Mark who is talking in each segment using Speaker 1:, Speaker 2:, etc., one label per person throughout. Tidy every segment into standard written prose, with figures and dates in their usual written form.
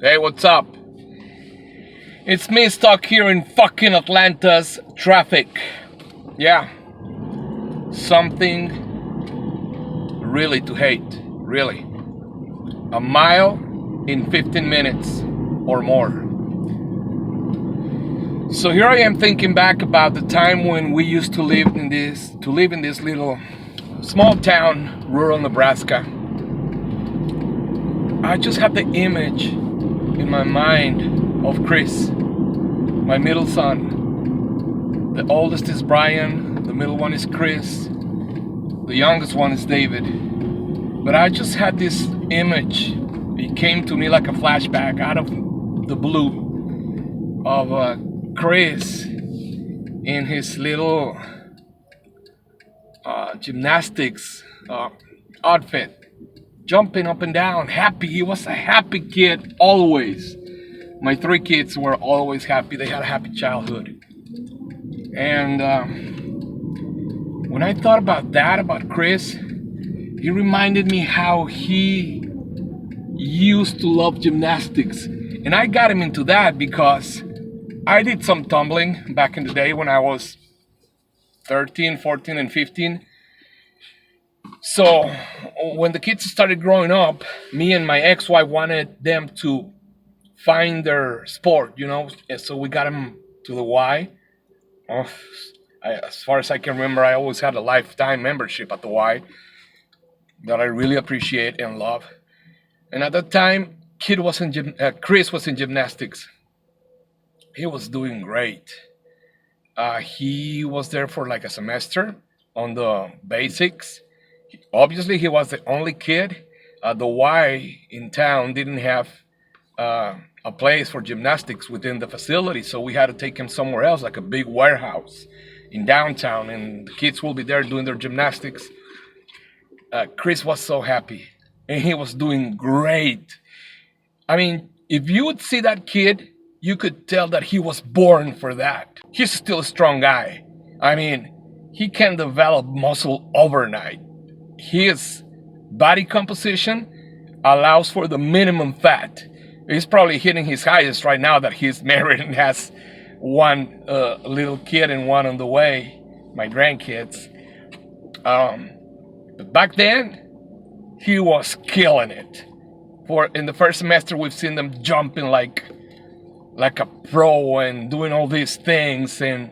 Speaker 1: Hey, what's up? It's me stuck here in fucking Atlanta's traffic. Yeah, something really to hate. Really. A mile in 15 minutes or more. So here I am thinking back about the time when we used to live in this little small town, rural Nebraska. I just had the image in my mind of Chris, my middle son. The oldest is Brian, the middle one is Chris, the youngest one is David. But I just had this image. It came to me like a flashback out of the blue of Chris in his little gymnastics outfit, jumping up and down, happy. He was a happy kid always. My three kids were always happy. They had a happy childhood. And when I thought about that, about Chris, he reminded me how he used to love gymnastics. And I got him into that because I did some tumbling back in the day when I was 13, 14, and 15. So when the kids started growing up, me and my ex-wife wanted them to find their sport, So we got them to the Y. As far as I can remember, I always had a lifetime membership at the Y that I really appreciate and love. And at that time, Chris was in gymnastics. He was doing great. He was there for like a semester on the basics. Obviously, he was the only kid. The Y in town didn't have a place for gymnastics within the facility, so we had to take him somewhere else, like a big warehouse in downtown, and the kids will be there doing their gymnastics. Chris was so happy, and he was doing great. I mean, if you would see that kid, you could tell that he was born for that. He's still a strong guy. I mean, he can develop muscle overnight. His body composition allows for the minimum fat. He's probably hitting his highest right now that he's married and has one little kid and one on the way, my grandkids. But back then, he was killing it. In the first semester, we've seen them jumping like a pro and doing all these things, and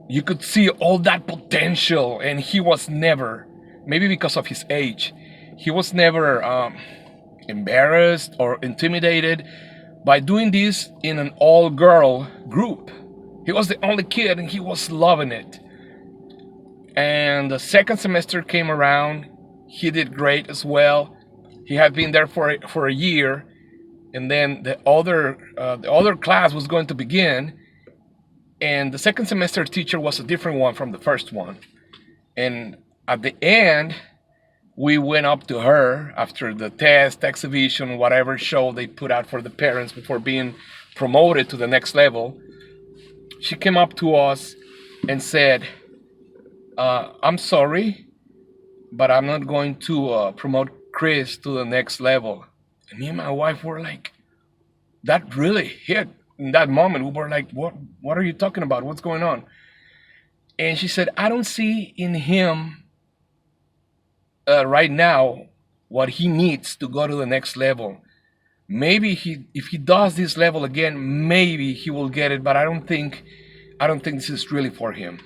Speaker 1: you could see all that potential. And he was never, maybe because of his age, he was never embarrassed or intimidated by doing this in an all-girl group. He was the only kid and he was loving it. And the second semester came around, he did great as well. He had been there for a year, and then the other class was going to begin, and the second semester teacher was a different one from the first one. And at the end, we went up to her after the test, exhibition, whatever show they put out for the parents before being promoted to the next level. She came up to us and said, I'm sorry, but I'm not going to promote Chris to the next level. And me and my wife were like, that really hit in that moment. We were like, what are you talking about? What's going on? And she said, I don't see in him right now what he needs to go to the next level. Maybe if he does this level again, maybe he will get it, but I don't think this is really for him.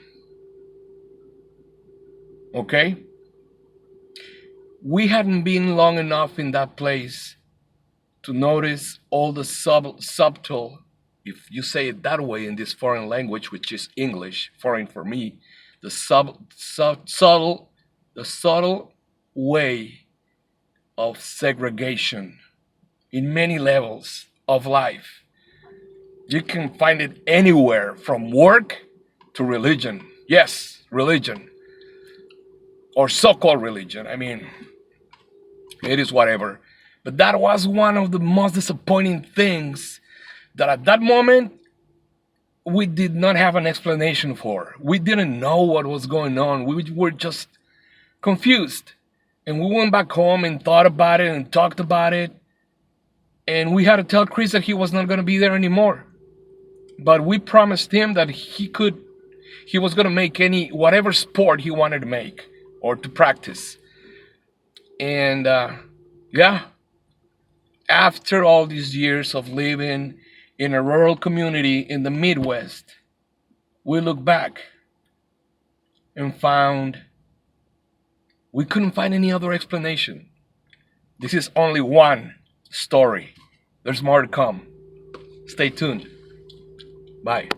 Speaker 1: Okay? We hadn't been long enough in that place to notice all the subtle, if you say it that way in this foreign language, which is English, foreign for me, the subtle way of segregation in many levels of life. You can find it anywhere from work to religion. Yes, religion. Or so-called religion. I mean, it is whatever. But that was one of the most disappointing things that at that moment we did not have an explanation for. We didn't know what was going on. We were just confused. And we went back home and thought about it and talked about it. And we had to tell Chris that he was not going to be there anymore. But we promised him that he was going to make whatever sport he wanted to make or to practice. And yeah, after all these years of living in a rural community in the Midwest, we look back and found we couldn't find any other explanation. This is only one story. There's more to come. Stay tuned. Bye.